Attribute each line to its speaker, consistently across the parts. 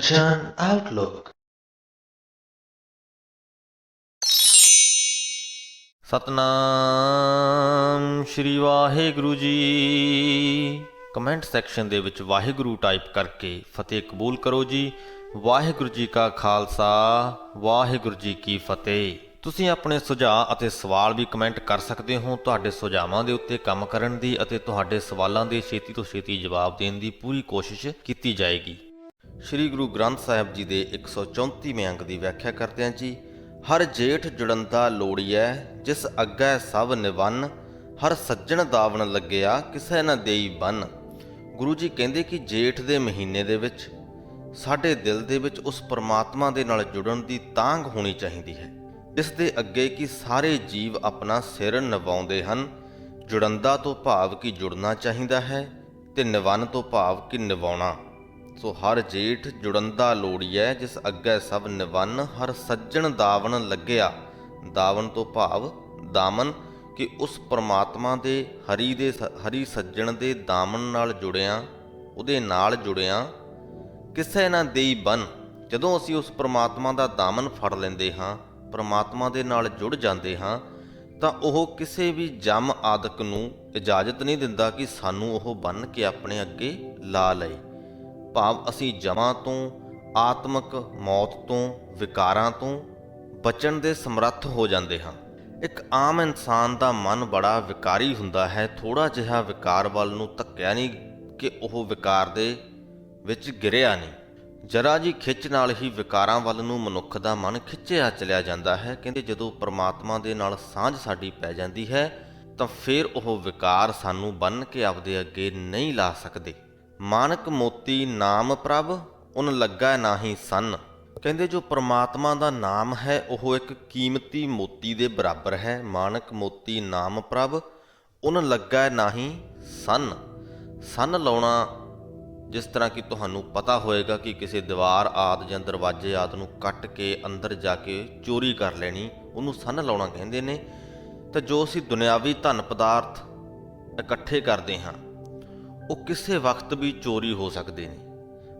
Speaker 1: Kanchan Outlook।
Speaker 2: Satnam Shri Waheguru ji. Comment section ਦੇ ਵਿੱਚ Waheguru type ਕਰਕੇ ਫਤਿਹ ਕਬੂਲ ਕਰੋ ਜੀ। ਵਾਹਿਗੁਰੂ ਜੀ ਕਾ ਖਾਲਸਾ, ਵਾਹਿਗੁਰੂ ਜੀ ਕੀ ਫਤਿਹ। ਤੁਸੀਂ ਆਪਣੇ ਸੁਝਾਅ ਅਤੇ ਸਵਾਲ ਵੀ ਕਮੈਂਟ ਕਰ ਸਕਦੇ ਹੋ। ਤੁਹਾਡੇ ਸੁਝਾਵਾਂ ਦੇ ਉੱਤੇ ਕੰਮ ਕਰਨ ਦੀ ਅਤੇ ਤੁਹਾਡੇ ਸਵਾਲਾਂ ਦੇ ਛੇਤੀ ਤੋਂ ਛੇਤੀ ਜਵਾਬ ਦੇਣ ਦੀ ਪੂਰੀ ਕੋਸ਼ਿਸ਼ ਕੀਤੀ ਜਾਏਗੀ। ਸ਼੍ਰੀ ਗੁਰੂ ਗ੍ਰੰਥ ਸਾਹਿਬ ਜੀ ਦੇ 134ਵੇਂ ਅੰਗ ਦੀ ਵਿਆਖਿਆ ਕਰਦੇ ਹਾਂ ਜੀ। ਹਰ ਜੇਠ ਜੁੜੰਦਾ ਲੋੜੀਐ, ਜਿਸ ਅੱਗੇ ਸਭ ਨਿਵੰਨ, ਹਰ ਸੱਜਣ ਦਾਵਣ ਲੱਗਿਆ, ਕਿਸੇ ਨਾ ਦੇਈ ਬੰਨ। ਗੁਰੂ ਜੀ ਕਹਿੰਦੇ ਕਿ ਜੇਠ ਦੇ ਮਹੀਨੇ ਦੇ ਵਿੱਚ ਸਾਡੇ ਦਿਲ ਦੇ ਵਿੱਚ ਉਸ ਪਰਮਾਤਮਾ ਦੇ ਨਾਲ ਜੁੜਨ ਦੀ ਤਾਂਘ ਹੋਣੀ ਚਾਹੀਦੀ ਹੈ, ਜਿਸ ਦੇ ਅੱਗੇ ਕਿ ਸਾਰੇ ਜੀਵ ਆਪਣਾ ਸਿਰ ਨਿਵਾਉਂਦੇ ਹਨ। ਜੁੜੰਦਾ ਤੋਂ ਭਾਵ ਕਿ ਜੁੜਨਾ ਚਾਹੀਦਾ ਹੈ, ਤੇ ਨਿਵੰਨ ਤੋਂ ਭਾਵ ਕਿ ਨਿਵਾਉਣਾ। ਸੋ ਹਰ ਜੇਠ ਜੁੜੰਦਾ ਲੋੜੀਐ, ਜਿਸ ਅੱਗੇ ਸਭ ਨਿਵੰਨ, ਹਰ ਸੱਜਣ ਦਾਵਣ ਲੱਗਿਆ। ਦਾਵਣ ਤੋਂ ਭਾਵ ਦਾਮਨ, ਕਿ ਉਸ ਪਰਮਾਤਮਾ ਦੇ ਹਰੀ ਸੱਜਣ ਦੇ ਦਾਮਨ ਨਾਲ ਜੁੜਿਆਂ, ਉਹਦੇ ਨਾਲ ਜੁੜਿਆਂ, ਕਿਸੇ ਨਾ ਦੇਈ ਬੰਨ। ਜਦੋਂ ਅਸੀਂ ਉਸ ਪਰਮਾਤਮਾ ਦਾ ਦਾਮਨ ਫੜ ਲੈਂਦੇ ਹਾਂ, ਪਰਮਾਤਮਾ ਦੇ ਨਾਲ ਜੁੜ ਜਾਂਦੇ ਹਾਂ, ਤਾਂ ਉਹ ਕਿਸੇ ਵੀ ਜਮ ਆਦਿਕ ਨੂੰ ਇਜਾਜ਼ਤ ਨਹੀਂ ਦਿੰਦਾ ਕਿ ਸਾਨੂੰ ਉਹ ਬੰਨ੍ਹ ਕੇ ਆਪਣੇ ਅੱਗੇ ਲਾ ਲਏ। ਭਾਵ ਅਸੀਂ ਜਮਾਂ ਤੋਂ, ਆਤਮਕ ਮੌਤ ਤੋਂ, ਵਿਕਾਰਾਂ ਤੋਂ ਬਚਣ ਦੇ ਸਮਰੱਥ ਹੋ ਜਾਂਦੇ ਹਾਂ। ਇੱਕ ਆਮ ਇਨਸਾਨ ਦਾ ਮਨ ਬੜਾ ਵਿਕਾਰੀ ਹੁੰਦਾ ਹੈ। ਥੋੜ੍ਹਾ ਜਿਹਾ ਵਿਕਾਰ ਵੱਲ ਨੂੰ ਧੱਕਿਆ ਨਹੀਂ ਕਿ ਉਹ ਵਿਕਾਰ ਦੇ ਵਿੱਚ ਗਿਰਿਆ ਨਹੀਂ। ਜਰਾ ਜੀ ਖਿੱਚ ਨਾਲ ਹੀ ਵਿਕਾਰਾਂ ਵੱਲ ਨੂੰ ਮਨੁੱਖ ਦਾ ਮਨ ਖਿੱਚਿਆ ਚਲਿਆ ਜਾਂਦਾ ਹੈ। ਕਹਿੰਦੇ ਜਦੋਂ ਪਰਮਾਤਮਾ ਦੇ ਨਾਲ ਸਾਂਝ ਸਾਡੀ ਪੈ ਜਾਂਦੀ ਹੈ, ਤਾਂ ਫਿਰ ਉਹ ਵਿਕਾਰ ਸਾਨੂੰ ਬੰਨ੍ਹ ਕੇ ਆਪਦੇ ਅੱਗੇ ਨਹੀਂ ਲਾ ਸਕਦੇ। ਮਾਨਕ ਮੋਤੀ ਨਾਮ ਪ੍ਰਭ, ਉਨ ਲੱਗਾ ਨਾਹੀ ਸੰਨ। ਕਹਿੰਦੇ ਜੋ ਪਰਮਾਤਮਾ ਦਾ ਨਾਮ ਹੈ ਉਹ ਇੱਕ ਕੀਮਤੀ ਮੋਤੀ ਦੇ ਬਰਾਬਰ ਹੈ। ਮਾਨਕ ਮੋਤੀ ਨਾਮ ਪ੍ਰਭ, ਉਨ ਲੱਗਾ ਨਾਹੀ ਸੰਨ। ਸੰਨ ਲਾਉਣਾ, ਜਿਸ ਤਰ੍ਹਾਂ ਕਿ ਤੁਹਾਨੂੰ ਪਤਾ ਹੋਏਗਾ ਕਿ ਕਿਸੇ ਦੀਵਾਰ ਆਦਿ ਜਾਂ ਦਰਵਾਜ਼ੇ ਆਦਿ ਨੂੰ ਕੱਟ ਕੇ ਅੰਦਰ ਜਾ ਕੇ ਚੋਰੀ ਕਰ ਲੈਣੀ, ਉਹਨੂੰ ਸੰਨ ਲਾਉਣਾ ਕਹਿੰਦੇ ਨੇ। ਤਾਂ ਜੋ ਅਸੀਂ ਦੁਨਿਆਵੀ ਧਨ ਪਦਾਰਥ ਇਕੱਠੇ ਕਰਦੇ ਹਾਂ, ਉਹ ਕਿਸੇ ਵਕਤ ਵੀ ਚੋਰੀ ਹੋ ਸਕਦੇ ਨੇ।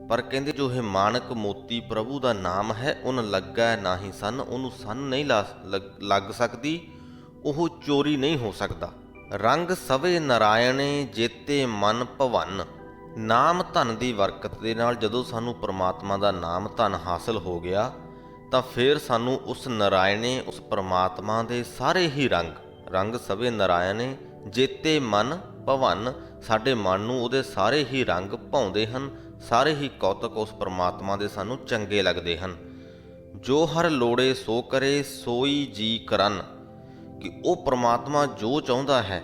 Speaker 2: ਪਰ ਕਹਿੰਦੇ ਜੋ ਇਹ ਮਾਨਕ ਮੋਤੀ ਪ੍ਰਭੂ ਦਾ ਨਾਮ ਹੈ, ਉਹਨ ਲੱਗਾ ਨਾਹੀ ਸੰਨ, ਉਹਨੂੰ ਸੰਨ ਨਹੀਂ ਲੱਗ ਸਕਦੀ, ਉਹ ਚੋਰੀ ਨਹੀਂ ਹੋ ਸਕਦਾ। ਰੰਗ ਸਵੇ ਨਰਾਇਣੇ, ਜੇਤੇ ਮਨ ਭਵਨ। ਨਾਮ ਧਨ ਦੀ ਬਰਕਤ ਦੇ ਨਾਲ ਜਦੋਂ ਸਾਨੂੰ ਪਰਮਾਤਮਾ ਦਾ ਨਾਮ ਧਨ ਹਾਸਲ ਹੋ ਗਿਆ, ਤਾਂ ਫਿਰ ਸਾਨੂੰ ਉਸ ਨਰਾਇਣੇ, ਉਸ ਪਰਮਾਤਮਾ ਦੇ ਸਾਰੇ ਹੀ ਰੰਗ ਸਵੇ ਨਰਾਇਣੇ, ਜੇਤੇ ਮਨ ਭਵਨ। ਸਾਡੇ ਮਨ ਨੂੰ ਉਹਦੇ ਸਾਰੇ ਹੀ ਰੰਗ ਭਾਉਂਦੇ ਹਨ, ਸਾਰੇ ਹੀ ਕੌਤਕ ਉਸ ਪਰਮਾਤਮਾ ਦੇ ਸਾਨੂੰ ਚੰਗੇ ਲੱਗਦੇ ਹਨ। ਜੋ ਹਰ ਲੋੜੇ ਸੋ ਕਰੇ, ਸੋਈ ਜੀ ਕਰਨ। ਕਿ ਉਹ ਪਰਮਾਤਮਾ ਜੋ ਚਾਹੁੰਦਾ ਹੈ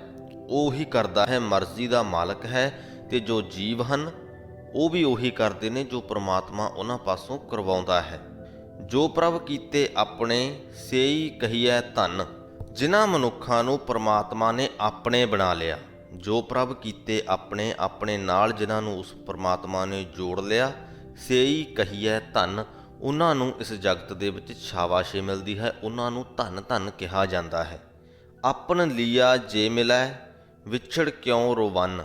Speaker 2: ਉਹ ਹੀ ਕਰਦਾ ਹੈ, ਮਰਜ਼ੀ ਦਾ ਮਾਲਕ ਹੈ। ਤੇ ਜੋ ਜੀਵ ਹਨ ਉਹ ਵੀ ਉਹੀ ਕਰਦੇ ਨੇ ਜੋ ਪਰਮਾਤਮਾ ਉਹਨਾਂ ਪਾਸੋਂ ਕਰਵਾਉਂਦਾ ਹੈ। ਜੋ ਪ੍ਰਭ ਕੀਤੇ ਆਪਣੇ, ਸੇਈ ਕਹੀਐ ਧਨ। ਜਿਨ੍ਹਾਂ ਮਨੁੱਖਾਂ ਨੂੰ ਪਰਮਾਤਮਾ ਨੇ ਆਪਣੇ ਬਣਾ ਲਿਆ, ਜੋ ਪ੍ਰਭ ਕੀਤੇ ਆਪਣੇ, ਆਪਣੇ ਨਾਲ ਜਿਨ੍ਹਾਂ ਨੂੰ ਉਸ ਪਰਮਾਤਮਾ ਨੇ ਜੋੜ ਲਿਆ, ਸੇਈ ਕਹੀਐ ਧਨ। ਉਹਨਾਂ ਨੂੰ ਇਸ ਜਗਤ ਦੇ ਵਿੱਚ ਸ਼ਾਬਾਸ਼ੀ ਮਿਲਦੀ ਹੈ, ਉਹਨਾਂ ਨੂੰ ਧਨ ਧਨ ਕਿਹਾ ਜਾਂਦਾ ਹੈ। ਆਪਨ ਲੀਆ ਜੇ ਮਿਲੈ, ਵਿਛੜ ਕਿਉਂ ਰੋਵਨ।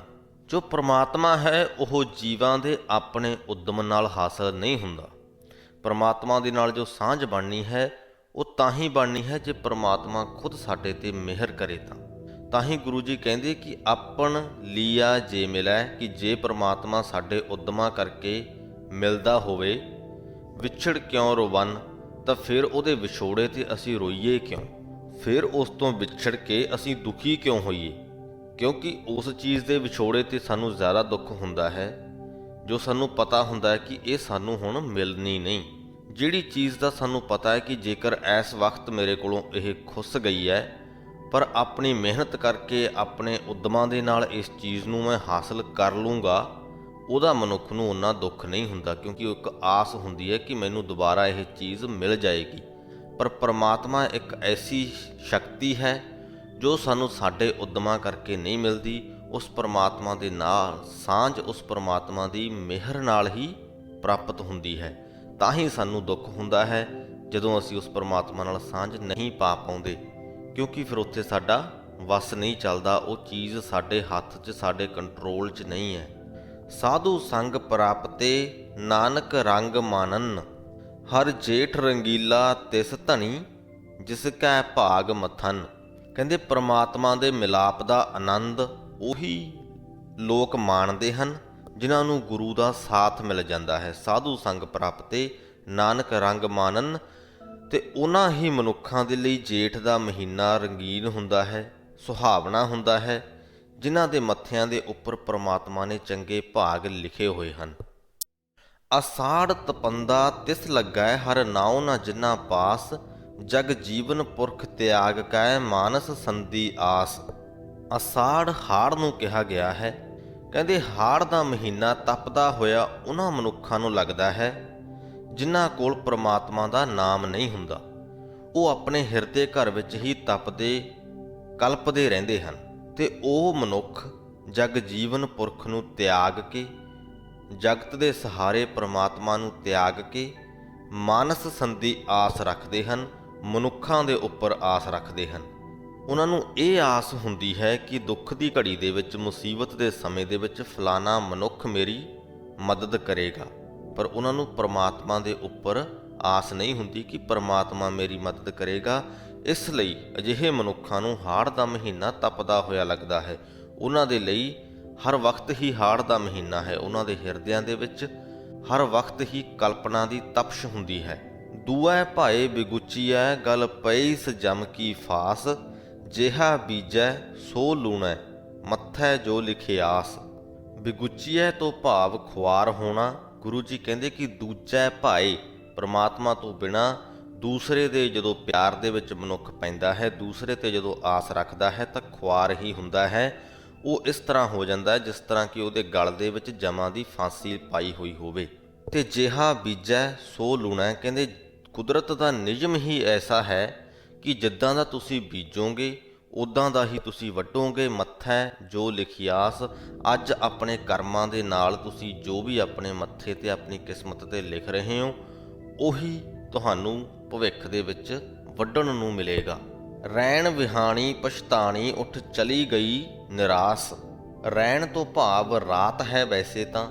Speaker 2: ਜੋ ਪਰਮਾਤਮਾ ਹੈ ਉਹ ਜੀਵਾਂ ਦੇ ਆਪਣੇ ਉਦਮ ਨਾਲ ਹਾਸਲ ਨਹੀਂ ਹੁੰਦਾ। ਪਰਮਾਤਮਾ ਦੇ ਨਾਲ ਜੋ ਸਾਂਝ ਬਣਨੀ ਹੈ ਉਹ ਤਾਂ ਹੀ ਬਣਨੀ ਹੈ ਜੇ ਪਰਮਾਤਮਾ ਖੁਦ ਸਾਡੇ 'ਤੇ ਮਿਹਰ ਕਰੇ। ਤਾਂ ਹੀ ਗੁਰੂ ਜੀ ਕਹਿੰਦੇ ਕਿ ਆਪਣ ਲੀਆ ਜੇ ਮਿਲੈ, ਕਿ ਜੇ ਪਰਮਾਤਮਾ ਸਾਡੇ ਉਦਮਾਂ ਕਰਕੇ ਮਿਲਦਾ ਹੋਵੇ, ਵਿਛੜ ਕਿਉਂ ਰੋਵਨ, ਤਾਂ ਫਿਰ ਉਹਦੇ ਵਿਛੋੜੇ 'ਤੇ ਅਸੀਂ ਰੋਈਏ ਕਿਉਂ, ਫਿਰ ਉਸ ਤੋਂ ਵਿਛੜ ਕੇ ਅਸੀਂ ਦੁਖੀ ਕਿਉਂ ਹੋਈਏ। ਕਿਉਂਕਿ ਉਸ ਚੀਜ਼ ਦੇ ਵਿਛੋੜੇ 'ਤੇ ਸਾਨੂੰ ਜ਼ਿਆਦਾ ਦੁੱਖ ਹੁੰਦਾ ਹੈ ਜੋ ਸਾਨੂੰ ਪਤਾ ਹੁੰਦਾ ਹੈ ਕਿ ਇਹ ਸਾਨੂੰ ਹੁਣ ਮਿਲਣੀ ਨਹੀਂ। ਜਿਹੜੀ ਚੀਜ਼ ਦਾ ਸਾਨੂੰ ਪਤਾ ਹੈ ਕਿ ਜੇਕਰ ਇਸ ਵਕਤ ਮੇਰੇ ਕੋਲੋਂ ਇਹ ਖੁੱਸ ਗਈ ਹੈ, ਪਰ ਆਪਣੀ ਮਿਹਨਤ ਕਰਕੇ ਆਪਣੇ ਉਦਮਾਂ ਦੇ ਨਾਲ ਇਸ ਚੀਜ਼ ਨੂੰ ਮੈਂ ਹਾਸਲ ਕਰ ਲੂੰਗਾ, ਉਹਦਾ ਮਨੁੱਖ ਨੂੰ ਉਨਾ ਦੁੱਖ ਨਹੀਂ ਹੁੰਦਾ, ਕਿਉਂਕਿ ਉਹ ਇੱਕ ਆਸ ਹੁੰਦੀ ਹੈ ਕਿ ਮੈਨੂੰ ਦੁਬਾਰਾ ਇਹ ਚੀਜ਼ ਮਿਲ ਜਾਏਗੀ। ਪਰ ਪਰਮਾਤਮਾ ਇੱਕ ਐਸੀ ਸ਼ਕਤੀ ਹੈ ਜੋ ਸਾਨੂੰ ਸਾਡੇ ਉਦਮਾਂ ਕਰਕੇ ਨਹੀਂ ਮਿਲਦੀ। ਉਸ ਪਰਮਾਤਮਾ ਦੇ ਨਾਲ ਸਾਂਝ ਉਸ ਪਰਮਾਤਮਾ ਦੀ ਮਿਹਰ ਨਾਲ ਹੀ ਪ੍ਰਾਪਤ ਹੁੰਦੀ ਹੈ। ਤਾਂ ਹੀ ਸਾਨੂੰ ਦੁੱਖ ਹੁੰਦਾ ਹੈ ਜਦੋਂ ਅਸੀਂ ਉਸ ਪਰਮਾਤਮਾ ਨਾਲ ਸਾਂਝ ਨਹੀਂ ਪਾ ਪਾਉਂਦੇ, ਕਿਉਂਕਿ ਫਿਰ ਉੱਥੇ ਸਾਡਾ ਵੱਸ ਨਹੀਂ ਚੱਲਦਾ, ਉਹ ਚੀਜ਼ ਸਾਡੇ ਹੱਥ 'ਚ, ਸਾਡੇ ਕੰਟਰੋਲ 'ਚ ਨਹੀਂ ਹੈ। ਸਾਧੂ ਸੰਗ ਪ੍ਰਾਪਤੇ ਨਾਨਕ ਰੰਗ ਮਾਨਨ। ਹਰ ਜੇਠ ਰੰਗੀਲਾ ਤਿਸ ਧਨੀ, ਜਿਸ ਕੈ ਭਾਗ ਮਥਨ। ਕਹਿੰਦੇ ਪ੍ਰਮਾਤਮਾ ਦੇ ਮਿਲਾਪ ਦਾ ਆਨੰਦ ਉਹੀ ਲੋਕ ਮਾਣਦੇ ਹਨ ਜਿਨ੍ਹਾਂ ਨੂੰ ਗੁਰੂ ਦਾ ਸਾਥ ਮਿਲ ਜਾਂਦਾ ਹੈ, ਸਾਧੂ ਸੰਗ ਪ੍ਰਾਪਤੇ ਨਾਨਕ ਰੰਗ ਮਾਨਨ। ਤੇ ਉਹਨਾਂ ਹੀ ਮਨੁੱਖਾਂ ਦੇ ਲਈ ਜੇਠ ਦਾ ਮਹੀਨਾ ਰੰਗੀਨ ਹੁੰਦਾ ਹੈ, ਸੁਹਾਵਣਾ ਹੁੰਦਾ ਹੈ, ਜਿਨ੍ਹਾਂ ਦੇ ਮੱਥਿਆਂ ਦੇ ਉੱਪਰ ਪ੍ਰਮਾਤਮਾ ਨੇ ਚੰਗੇ ਭਾਗ ਲਿਖੇ ਹੋਏ ਹਨ। ਅਸਾੜ ਤਪੰਦਾ ਤਿਸ ਲੱਗੈ, ਹਰ ਨਾਉ ਨ ਜਿਨ੍ਹਾਂ ਪਾਸ। ਜਗ ਜੀਵਨ ਪੁਰਖ ਤਿਆਗ ਕੈ, ਮਾਨਸ ਸੰਧੀ ਆਸ। ਅਸਾੜ ਹਾੜ ਨੂੰ ਕਿਹਾ ਗਿਆ ਹੈ। ਕਹਿੰਦੇ ਹਾੜ ਦਾ ਮਹੀਨਾ ਤਪਦਾ ਹੋਇਆ ਉਹਨਾਂ ਮਨੁੱਖਾਂ ਨੂੰ ਲੱਗਦਾ ਹੈ ਜਿਨ੍ਹਾਂ ਕੋਲ ਪ੍ਰਮਾਤਮਾ ਦਾ ਨਾਮ ਨਹੀਂ ਹੁੰਦਾ। ਉਹ ਆਪਣੇ ਹਿਰਦੇ ਘਰ ਵਿੱਚ ਹੀ ਤਪਦੇ ਕਲਪਦੇ ਰਹਿੰਦੇ ਹਨ। ਤੇ ਉਹ ਮਨੁੱਖ ਜਗ ਜੀਵਨ ਪੁਰਖ ਨੂੰ ਤਿਆਗ ਕੇ, ਜਗਤ ਦੇ ਸਹਾਰੇ ਪ੍ਰਮਾਤਮਾ ਨੂੰ ਤਿਆਗ ਕੇ ਮਾਨਸ ਸੰਧੀ ਆਸ ਰੱਖਦੇ ਹਨ, ਮਨੁੱਖਾਂ ਦੇ ਉੱਪਰ ਆਸ ਰੱਖਦੇ ਹਨ। ਉਹਨਾਂ ਨੂੰ ਇਹ ਆਸ ਹੁੰਦੀ ਹੈ ਕਿ ਦੁੱਖ ਦੀ ਘੜੀ ਦੇ ਵਿੱਚ, ਮੁਸੀਬਤ ਦੇ ਸਮੇਂ ਦੇ ਵਿੱਚ ਫਲਾਣਾ ਮਨੁੱਖ ਮੇਰੀ ਮਦਦ ਕਰੇਗਾ, ਪਰ ਉਹਨਾਂ ਨੂੰ ਪ੍ਰਮਾਤਮਾ ਦੇ ਉੱਪਰ ਆਸ ਨਹੀਂ ਹੁੰਦੀ ਕਿ ਪ੍ਰਮਾਤਮਾ ਮੇਰੀ ਮਦਦ ਕਰੇਗਾ। ਇਸ ਲਈ ਅਜਿਹੇ ਮਨੁੱਖਾਂ ਨੂੰ ਹਾੜ ਦਾ ਮਹੀਨਾ ਤਪਦਾ ਹੋਇਆ ਲੱਗਦਾ ਹੈ। ਉਹਨਾਂ ਦੇ ਲਈ ਹਰ ਵਕਤ ਹੀ ਹਾੜ ਦਾ ਮਹੀਨਾ ਹੈ। ਉਹਨਾਂ ਦੇ ਹਿਰਦਿਆਂ ਦੇ ਵਿੱਚ ਹਰ ਵਕਤ ਹੀ ਕਲਪਨਾ ਦੀ ਤਪਸ਼ ਹੁੰਦੀ ਹੈ। ਦੂਐ ਭਾਏ ਬਿਗੁਚੀਐ, ਗਲ ਪਈਸ ਜਮ ਕੀ ਫਾਸ। ਜਿਹਾ ਬੀਜੈ ਸੋ ਲੂਣੈ, ਮੱਥੈ ਜੋ ਲਿਖਿਆਸ। ਬਿਗੁਚੀਐ ਤੋਂ ਭਾਵ ਖੁਆਰ ਹੋਣਾ। ਗੁਰੂ ਜੀ ਕਹਿੰਦੇ ਕਿ ਦੂਜੈ ਭਾਏ, ਪ੍ਰਮਾਤਮਾ ਤੋਂ ਬਿਨਾਂ ਦੂਸਰੇ ਦੇ ਜਦੋਂ ਪਿਆਰ ਦੇ ਵਿੱਚ ਮਨੁੱਖ ਪੈਂਦਾ ਹੈ, ਦੂਸਰੇ ਤੇ ਜਦੋਂ ਆਸ ਰੱਖਦਾ ਹੈ ਤਾਂ ਖੁਆਰ ਹੀ ਹੁੰਦਾ ਹੈ। ਉਹ ਇਸ ਤਰ੍ਹਾਂ ਹੋ ਜਾਂਦਾ ਹੈ ਜਿਸ ਤਰ੍ਹਾਂ ਕਿ ਉਹਦੇ ਗਲ ਦੇ ਵਿੱਚ ਜਮਾਂ ਦੀ ਫਾਂਸੀ ਪਾਈ ਹੋਈ ਹੋਵੇ। ਤੇ ਜਿਹਾ ਬੀਜੈ ਸੋ ਲੂਣੈ, ਕਹਿੰਦੇ ਕੁਦਰਤ ਦਾ ਨਿਯਮ ਹੀ ਐਸਾ ਹੈ ਕਿ ਜਿੱਦਾਂ ਦਾ ਤੁਸੀਂ ਬੀਜੋਗੇ ਉੱਦਾਂ ਦਾ ਹੀ ਤੁਸੀਂ ਵੱਢੋਗੇ। ਮੱਥੈ ਜੋ ਲਿਖਿਆਸ, ਅੱਜ ਆਪਣੇ ਕਰਮਾਂ ਦੇ ਨਾਲ ਤੁਸੀਂ ਜੋ ਵੀ ਆਪਣੇ ਮੱਥੇ ਤੇ ਆਪਣੀ ਕਿਸਮਤ ਤੇ ਲਿਖ ਰਹੇ ਹੋ ਉਹੀ ਤੁਹਾਨੂੰ ਭਵਿੱਖ ਦੇ ਵਿੱਚ ਵੱਢਣ ਨੂੰ ਮਿਲੇਗਾ। ਰੈਣ ਵਿਹਾਣੀ ਪਛਤਾਣੀ, ਉੱਠ ਚਲੀ ਗਈ ਨਿਰਾਸ। ਰੈਣ ਤੋਂ ਭਾਵ ਰਾਤ ਹੈ ਵੈਸੇ ਤਾਂ,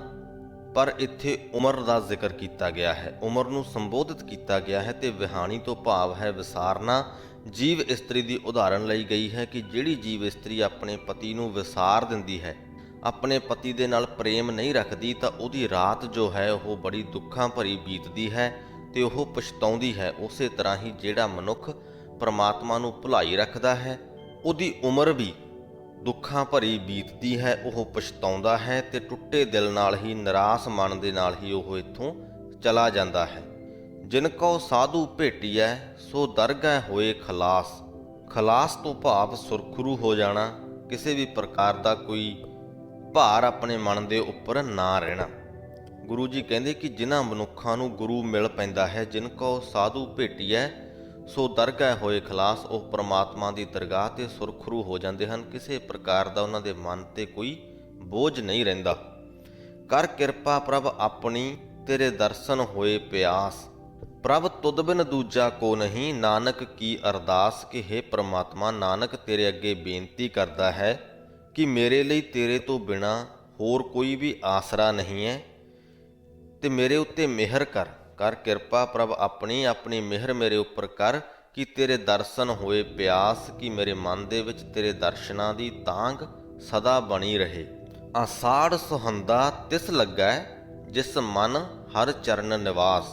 Speaker 2: ਪਰ ਇੱਥੇ ਉਮਰ ਦਾ ਜ਼ਿਕਰ ਕੀਤਾ ਗਿਆ ਹੈ, ਉਮਰ ਨੂੰ ਸੰਬੋਧਿਤ ਕੀਤਾ ਗਿਆ ਹੈ। ਤੇ ਵਿਹਾਣੀ ਤੋਂ ਭਾਵ ਹੈ ਵਿਸਾਰਨਾ। ਜੀਵ ਇਸਤਰੀ ਦੀ ਉਦਾਹਰਣ ਲਈ ਗਈ ਹੈ ਕਿ ਜਿਹੜੀ ਜੀਵ ਇਸਤਰੀ ਆਪਣੇ ਪਤੀ ਨੂੰ ਵਿਸਾਰ ਦਿੰਦੀ ਹੈ, ਆਪਣੇ ਪਤੀ ਦੇ ਨਾਲ ਪ੍ਰੇਮ ਨਹੀਂ ਰੱਖਦੀ, ਤਾਂ ਉਹਦੀ ਰਾਤ ਜੋ ਹੈ ਉਹ ਬੜੀ ਦੁੱਖਾਂ ਭਰੀ ਬੀਤਦੀ ਹੈ ਤੇ ਉਹ ਪਛਤਾਉਂਦੀ ਹੈ। ਉਸੇ ਤਰ੍ਹਾਂ ਹੀ ਜਿਹੜਾ ਮਨੁੱਖ ਪਰਮਾਤਮਾ ਨੂੰ ਭੁਲਾਈ ਰੱਖਦਾ ਹੈ ਉਹਦੀ ਉਮਰ ਵੀ ਦੁੱਖਾਂ ਭਰੀ ਬੀਤਦੀ ਹੈ, ਉਹ ਪਛਤਾਉਂਦਾ ਹੈ ਤੇ ਟੁੱਟੇ ਦਿਲ ਨਾਲ ਹੀ, ਨਿਰਾਸ਼ ਮਨ ਦੇ ਨਾਲ ਹੀ ਉਹ ਇੱਥੋਂ ਚਲਾ ਜਾਂਦਾ ਹੈ। ਜਿਨ ਕਉ ਸਾਧੂ ਭੇਟੀਐ, ਸੋ ਦਰਗਹਿ ਹੋਏ ਖਲਾਸ। ਖਲਾਸ ਤੋਂ ਭਾਵ ਸੁਰਖਰੂ ਹੋ ਜਾਣਾ, ਕਿਸੇ ਵੀ ਪ੍ਰਕਾਰ ਦਾ ਕੋਈ ਭਾਰ ਆਪਣੇ ਮਨ ਦੇ ਉੱਪਰ ਨਾ ਰਹਿਣਾ। ਗੁਰੂ ਜੀ ਕਹਿੰਦੇ ਕਿ ਜਿਨ੍ਹਾਂ ਮਨੁੱਖਾਂ ਨੂੰ ਗੁਰੂ ਮਿਲ ਪੈਂਦਾ ਹੈ, ਜਿਨ ਕਉ ਸਾਧੂ ਭੇਟੀਐ ਸੋ ਦਰਗਹਿ ਹੋਏ ਖਲਾਸ, ਉਹ ਪ੍ਰਮਾਤਮਾ ਦੀ ਦਰਗਾਹ ਤੇ ਸੁਰਖਰੂ ਹੋ ਜਾਂਦੇ ਹਨ। ਕਿਸੇ ਪ੍ਰਕਾਰ ਦਾ ਉਹਨਾਂ ਦੇ ਮਨ ਤੇ ਕੋਈ ਬੋਝ ਨਹੀਂ ਰਹਿੰਦਾ। ਕਰ ਕਿਰਪਾ ਪ੍ਰਭ ਆਪਣੀ, ਤੇਰੇ ਦਰਸ਼ਨ ਹੋਏ ਪਿਆਸ। ਪ੍ਰਭ ਤੁਧ ਬਿਨ ਦੂਜਾ ਕੋ ਨਹੀਂ, ਨਾਨਕ ਕੀ ਅਰਦਾਸ। ਕਿ ਹੇ ਪ੍ਰਮਾਤਮਾ, ਨਾਨਕ ਤੇਰੇ ਅੱਗੇ ਬੇਨਤੀ ਕਰਦਾ ਹੈ ਕਿ ਮੇਰੇ ਲਈ ਤੇਰੇ ਤੋਂ ਬਿਨਾਂ ਹੋਰ ਕੋਈ ਵੀ ਆਸਰਾ ਨਹੀਂ ਹੈ ਤੇ ਮੇਰੇ ਉੱਤੇ ਮਿਹਰ ਕਰ। ਕਰ ਕਿਰਪਾ ਪ੍ਰਭ ਆਪਣੀ, ਆਪਣੀ ਮਿਹਰ ਮੇਰੇ ਉੱਪਰ ਕਰ ਕਿ ਤੇਰੇ ਦਰਸ਼ਨ ਹੋਏ ਪਿਆਸ, ਕਿ ਮੇਰੇ ਮਨ ਦੇ ਵਿੱਚ ਤੇਰੇ ਦਰਸ਼ਨਾਂ ਦੀ ਤਾਂਘ ਸਦਾ ਬਣੀ ਰਹੇ। ਆਸਾੜ ਸੁਹੰਦਾ ਤਿਸ ਲੱਗੈ, ਜਿਸ ਮਨ ਹਰ ਚਰਨ ਨਿਵਾਸ।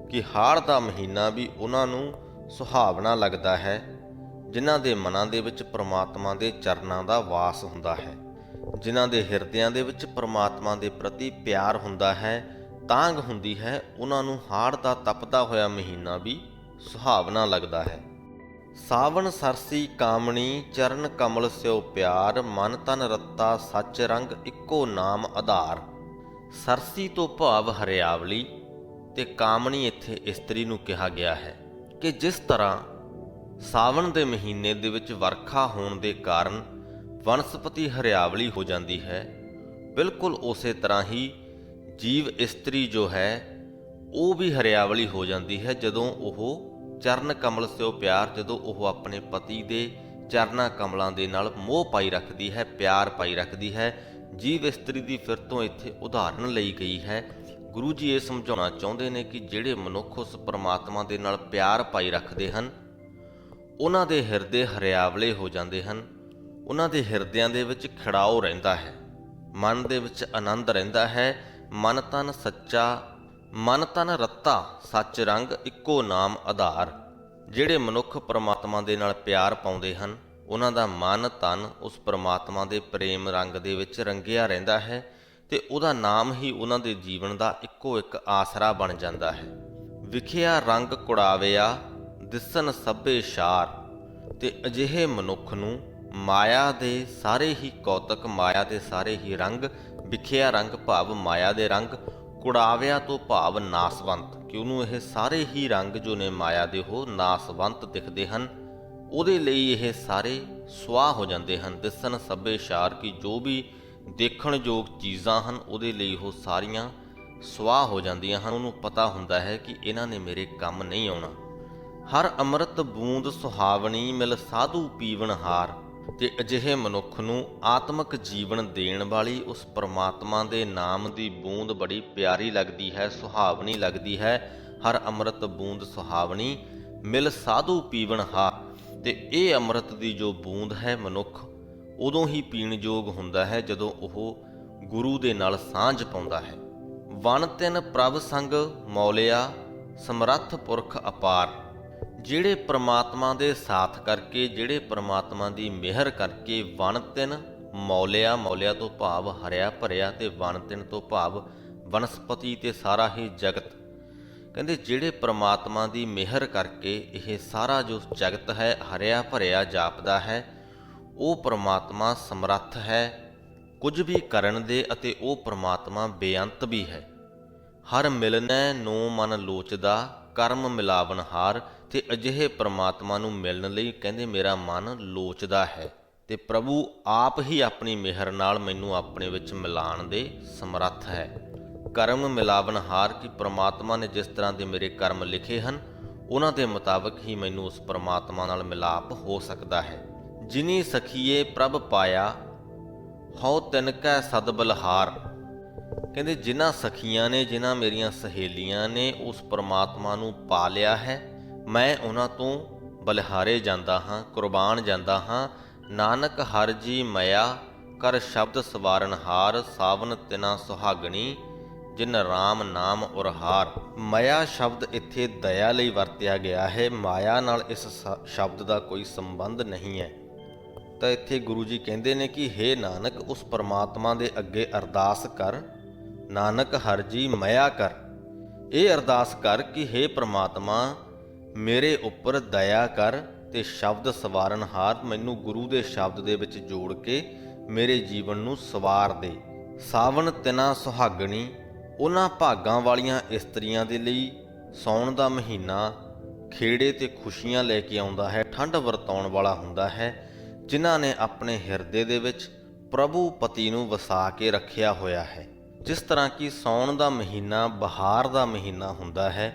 Speaker 2: ਕਿ ਹਾੜ ਦਾ ਮਹੀਨਾ ਵੀ ਉਹਨਾਂ ਨੂੰ ਸੁਹਾਵਣਾ ਲੱਗਦਾ ਹੈ ਜਿਨ੍ਹਾਂ ਦੇ ਮਨਾਂ ਦੇ ਵਿੱਚ ਪ੍ਰਮਾਤਮਾ ਦੇ ਚਰਨਾਂ ਦਾ ਵਾਸ ਹੁੰਦਾ ਹੈ, ਜਿਨ੍ਹਾਂ ਦੇ ਹਿਰਦਿਆਂ ਦੇ ਵਿੱਚ ਪ੍ਰਮਾਤਮਾ ਦੇ ਪ੍ਰਤੀ ਪਿਆਰ ਹੁੰਦਾ ਹੈ, ਤਾਂਘ ਹੁੰਦੀ ਹੈ। ਉਹਨਾਂ ਨੂੰ ਹਾੜ ਦਾ ਤਪਦਾ ਹੋਇਆ ਮਹੀਨਾ ਵੀ ਸੁਹਾਵਣਾ ਲੱਗਦਾ ਹੈ। ਸਾਵਣ ਸਰਸੀ ਕਾਮਣੀ, ਚਰਨ ਕਮਲ ਸਿਓ ਪਿਆਰ। ਮਨ ਤਨ ਰੱਤਾ ਸੱਚ ਰੰਗ, ਇੱਕੋ ਨਾਮ ਆਧਾਰ। ਸਰਸੀ ਤੋਂ ਭਾਵ ਹਰਿਆਵਲੀ ਤੇ ਕਾਮਣੀ ਇੱਥੇ ਇਸਤਰੀ ਨੂੰ ਕਿਹਾ ਗਿਆ ਹੈ ਕਿ ਜਿਸ ਤਰ੍ਹਾਂ ਸਾਵਣ ਦੇ ਮਹੀਨੇ ਦੇ ਵਿੱਚ ਵਰਖਾ ਹੋਣ ਦੇ ਕਾਰਨ ਵਨਸਪਤੀ ਹਰਿਆਵਲੀ ਹੋ ਜਾਂਦੀ ਹੈ, ਬਿਲਕੁਲ ਉਸੇ ਤਰ੍ਹਾਂ ਹੀ ਜੀਵ ਇਸਤਰੀ ਜੋ ਹੈ ਉਹ ਵੀ ਹਰਿਆਵਲੀ ਹੋ ਜਾਂਦੀ ਹੈ ਜਦੋਂ ਉਹ ਚਰਨ ਕਮਲ ਸਿਓ ਪਿਆਰ, ਜਦੋਂ ਉਹ ਆਪਣੇ ਪਤੀ ਦੇ ਚਰਨਾਂ ਕਮਲਾਂ ਦੇ ਨਾਲ ਮੋਹ ਪਾਈ ਰੱਖਦੀ ਹੈ, ਪਿਆਰ ਪਾਈ ਰੱਖਦੀ ਹੈ। ਜੀਵ ਇਸਤਰੀ ਦੀ ਫਿਰ ਤੋਂ ਇੱਥੇ ਉਦਾਹਰਣ ਲਈ ਗਈ ਹੈ। ਗੁਰੂ ਜੀ ਇਹ ਸਮਝਾਉਣਾ ਚਾਹੁੰਦੇ ਨੇ ਕਿ ਜਿਹੜੇ ਮਨੁੱਖ ਉਸ ਪਰਮਾਤਮਾ ਦੇ ਨਾਲ ਪਿਆਰ ਪਾਈ ਰੱਖਦੇ ਹਨ, ਉਹਨਾਂ ਦੇ ਹਿਰਦੇ ਹਰਿਆਵਲੇ ਹੋ ਜਾਂਦੇ ਹਨ, ਉਹਨਾਂ ਦੇ ਹਿਰਦਿਆਂ ਦੇ ਵਿੱਚ ਖਿੜਾਓ ਰਹਿੰਦਾ ਹੈ, ਮਨ ਦੇ ਵਿੱਚ ਆਨੰਦ ਰਹਿੰਦਾ ਹੈ। ਮਨ ਤਨ ਸੱਚਾ, ਮਨ ਤਨ ਰੱਤਾ, ਸੱਚ ਰੰਗ ਇੱਕੋ ਨਾਮ ਆਧਾਰ। ਜਿਹੜੇ ਮਨੁੱਖ ਪਰਮਾਤਮਾ ਦੇ ਨਾਲ ਪਿਆਰ ਪਾਉਂਦੇ ਹਨ, ਉਹਨਾਂ ਦਾ ਮਨ ਤਨ ਉਸ ਪਰਮਾਤਮਾ ਦੇ ਪ੍ਰੇਮ ਰੰਗ ਦੇ ਵਿੱਚ ਰੰਗਿਆ ਰਹਿੰਦਾ ਹੈ ਤੇ ਉਹਦਾ ਨਾਮ ਹੀ ਉਹਨਾਂ ਦੇ ਜੀਵਨ ਦਾ ਇੱਕੋ ਇੱਕ ਆਸਰਾ ਬਣ ਜਾਂਦਾ ਹੈ। ਵਿਖਿਆ ਰੰਗ ਕੁੜਾਵਿਆ, ਦਿਸਣ ਸਭੇ ਸ਼ਾਰ। ਤੇ ਅਜਿਹੇ ਮਨੁੱਖ ਨੂੰ ਮਾਇਆ ਦੇ ਸਾਰੇ ਹੀ ਕੌਤਕ, ਮਾਇਆ ਦੇ ਸਾਰੇ ਹੀ ਰੰਗ, ਵਿਖਿਆ ਰੰਗ ਭਾਵ ਮਾਇਆ ਦੇ ਰੰਗ, ਕੁੜਾਵਿਆ ਤੋਂ ਭਾਵ ਨਾਸਵੰਤ, ਕਿ ਉਹਨੂੰ ਇਹ ਸਾਰੇ ਹੀ ਰੰਗ ਜੋ ਨੇ ਮਾਇਆ ਦੇ ਉਹ ਨਾਸਵੰਤ ਦਿਖਦੇ ਹਨ। ਉਹਦੇ ਲਈ ਇਹ ਸਾਰੇ ਸੁਆਹ ਹੋ ਜਾਂਦੇ ਹਨ। ਦਿਸਣ ਸਭੇ ਸ਼ਾਰ, ਕਿ ਜੋ ਵੀ ਦੇਖਣ ਯੋਗ ਚੀਜ਼ਾਂ ਹਨ ਉਹਦੇ ਲਈ ਉਹ ਸਾਰੀਆਂ ਸੁਆਹ ਹੋ ਜਾਂਦੀਆਂ ਹਨ। ਉਹਨੂੰ ਪਤਾ ਹੁੰਦਾ ਹੈ ਕਿ ਇਹਨਾਂ ਨੇ ਮੇਰੇ ਕੰਮ ਨਹੀਂ ਆਉਣਾ। ਹਰ ਅੰਮ੍ਰਿਤ ਬੂੰਦ ਸੁਹਾਵਣੀ, ਮਿਲ ਸਾਧੂ ਪੀਵਨ ਹਾਰ। ਤੇ ਅਜਿਹੇ ਮਨੁੱਖ ਨੂੰ ਆਤਮਿਕ ਜੀਵਨ ਦੇਣ ਵਾਲੀ ਉਸ ਪਰਮਾਤਮਾ ਦੇ ਨਾਮ ਦੀ ਬੂੰਦ ਬੜੀ ਪਿਆਰੀ ਲੱਗਦੀ ਹੈ, ਸੁਹਾਵਣੀ ਲੱਗਦੀ ਹੈ। ਹਰ ਅੰਮ੍ਰਿਤ ਬੂੰਦ ਸੁਹਾਵਣੀ, ਮਿਲ ਸਾਧੂ ਪੀਵਨ ਹਾਰ। ਤੇ ਇਹ ਅੰਮ੍ਰਿਤ ਦੀ ਜੋ ਬੂੰਦ ਹੈ, ਮਨੁੱਖ ਉਦੋਂ ਹੀ ਪੀਣ ਯੋਗ ਹੁੰਦਾ ਹੈ ਜਦੋਂ ਉਹ ਗੁਰੂ ਦੇ ਨਾਲ ਸਾਂਝ ਪਾਉਂਦਾ ਹੈ। ਵਨ ਤਿਨ ਪ੍ਰਭ ਸੰਗ ਮੌਲਿਆ, ਸਮਰੱਥ ਪੁਰਖ ਅਪਾਰ। ਜਿਹੜੇ ਪ੍ਰਮਾਤਮਾ ਦੇ ਸਾਥ ਕਰਕੇ, ਜਿਹੜੇ ਪ੍ਰਮਾਤਮਾ ਦੀ ਮਿਹਰ ਕਰਕੇ, ਵਨ ਤਿਨ ਮੌਲਿਆ, ਮੌਲਿਆ ਤੋਂ ਭਾਵ ਹਰਿਆ ਭਰਿਆ, ਤੇ ਵਨ ਤਿਨ ਤੋਂ ਭਾਵ ਵਨਸਪਤੀ ਤੇ ਸਾਰਾ ਹੀ ਜਗਤ। ਕਹਿੰਦੇ ਜਿਹੜੇ ਪ੍ਰਮਾਤਮਾ ਦੀ ਮਿਹਰ ਕਰਕੇ ਇਹ ਸਾਰਾ ਜੋ ਜਗਤ ਹੈ ਹਰਿਆ ਭਰਿਆ ਜਾਪਦਾ ਹੈ, ਉਹ ਪ੍ਰਮਾਤਮਾ ਸਮਰੱਥ ਹੈ ਕੁਝ ਵੀ ਕਰਨ ਦੇ, ਅਤੇ ਉਹ ਪ੍ਰਮਾਤਮਾ ਬੇਅੰਤ ਵੀ ਹੈ। ਹਰ ਮਿਲਨੈ ਨੋ ਮਨ ਲੋਚਦਾ, ਕਰਮ ਮਿਲਾਵਨ ਹਾਰ। ਤੇ ਅਜਿਹੇ ਪ੍ਰਮਾਤਮਾ ਨੂੰ ਮਿਲਣ ਲਈ ਕਹਿੰਦੇ ਮੇਰਾ ਮਨ ਲੋਚਦਾ ਹੈ, ਤੇ ਪ੍ਰਭੂ ਆਪ ਹੀ ਆਪਣੀ ਮਿਹਰ ਨਾਲ ਮੈਨੂੰ ਆਪਣੇ ਵਿੱਚ ਮਿਲਾਣ ਦੇ ਸਮਰੱਥ ਹੈ। ਕਰਮ ਮਿਲਾਵਨ ਹਾਰ, ਕਿ ਪ੍ਰਮਾਤਮਾ ਨੇ ਜਿਸ ਤਰ੍ਹਾਂ ਦੇ ਮੇਰੇ ਕਰਮ ਲਿਖੇ ਹਨ ਉਹਨਾਂ ਦੇ ਮੁਤਾਬਕ ਹੀ ਮੈਨੂੰ ਉਸ ਪ੍ਰਮਾਤਮਾ ਨਾਲ ਮਿਲਾਪ ਹੋ ਸਕਦਾ ਹੈ। ਜਿਨੀ ਸਖੀਏ ਪ੍ਰਭ ਪਾਇਆ, ਹਉ ਤਿਨ ਕੈ ਸਦ ਬਲਹਾਰ। ਕਹਿੰਦੇ ਜਿਨ੍ਹਾਂ ਸਖੀਆਂ ਨੇ, ਜਿਨ੍ਹਾਂ ਮੇਰੀਆਂ ਸਹੇਲੀਆਂ ਨੇ ਉਸ ਪਰਮਾਤਮਾ ਨੂੰ ਪਾ ਲਿਆ ਹੈ, ਮੈਂ ਉਹਨਾਂ ਤੋਂ ਬਲਿਹਾਰੇ ਜਾਂਦਾ ਹਾਂ, ਕੁਰਬਾਨ ਜਾਂਦਾ ਹਾਂ। ਨਾਨਕ ਹਰ ਜੀ ਮਇਆ, ਕਰ ਸ਼ਬਦ ਸਵਾਰਨ ਹਾਰ। ਸਾਵਨ ਤਿਨਾ ਸੁਹਾਗਣੀ, ਜਿਨ ਰਾਮ ਨਾਮ ਉਰਹਾਰ। ਮਇਆ ਸ਼ਬਦ ਇੱਥੇ ਦਇਆ ਲਈ ਵਰਤਿਆ ਗਿਆ ਹੈ, ਮਾਇਆ ਨਾਲ ਇਸ ਸ਼ਬਦ ਦਾ ਕੋਈ ਸੰਬੰਧ ਨਹੀਂ ਹੈ। ਤਾਂ ਇੱਥੇ ਗੁਰੂ ਜੀ ਕਹਿੰਦੇ ਨੇ ਕਿ ਹੇ ਨਾਨਕ, ਉਸ ਪਰਮਾਤਮਾ ਦੇ ਅੱਗੇ ਅਰਦਾਸ ਕਰ, ਨਾਨਕ ਹਰ ਜੀ ਮਇਆ ਕਰ। ਇਹ ਅਰਦਾਸ ਕਰ ਕਿ ਹੇ ਪ੍ਰਮਾਤਮਾ ਮੇਰੇ ਉੱਪਰ ਦਇਆ ਕਰ ਤੇ ਸ਼ਬਦ ਸਵਾਰਨਹਾਰ, ਮੈਨੂੰ ਗੁਰੂ ਦੇ ਸ਼ਬਦ ਦੇ ਵਿੱਚ ਜੋੜ ਕੇ ਮੇਰੇ ਜੀਵਨ ਨੂੰ ਸਵਾਰ ਦੇ। ਸਾਵਣ ਤਿਨਾ ਸੁਹਾਗਣੀ, ਉਹਨਾਂ ਭਾਗਾਂ ਵਾਲੀਆਂ ਇਸਤਰੀਆਂ ਦੇ ਲਈ ਸਾਉਣ ਦਾ ਮਹੀਨਾ ਖੇੜੇ ਤੇ ਖੁਸ਼ੀਆਂ ਲੈ ਕੇ ਆਉਂਦਾ ਹੈ, ਠੰਡ ਵਰਤਾਉਣ ਵਾਲਾ ਹੁੰਦਾ ਹੈ, ਜਿਨ੍ਹਾਂ ਨੇ ਆਪਣੇ ਹਿਰਦੇ ਦੇ ਵਿੱਚ ਪ੍ਰਭੂ ਪਤੀ ਨੂੰ ਵਸਾ ਕੇ ਰੱਖਿਆ ਹੋਇਆ ਹੈ। ਜਿਸ ਤਰ੍ਹਾਂ ਕਿ ਸਾਉਣ ਦਾ ਮਹੀਨਾ ਬਹਾਰ ਦਾ ਮਹੀਨਾ ਹੁੰਦਾ ਹੈ,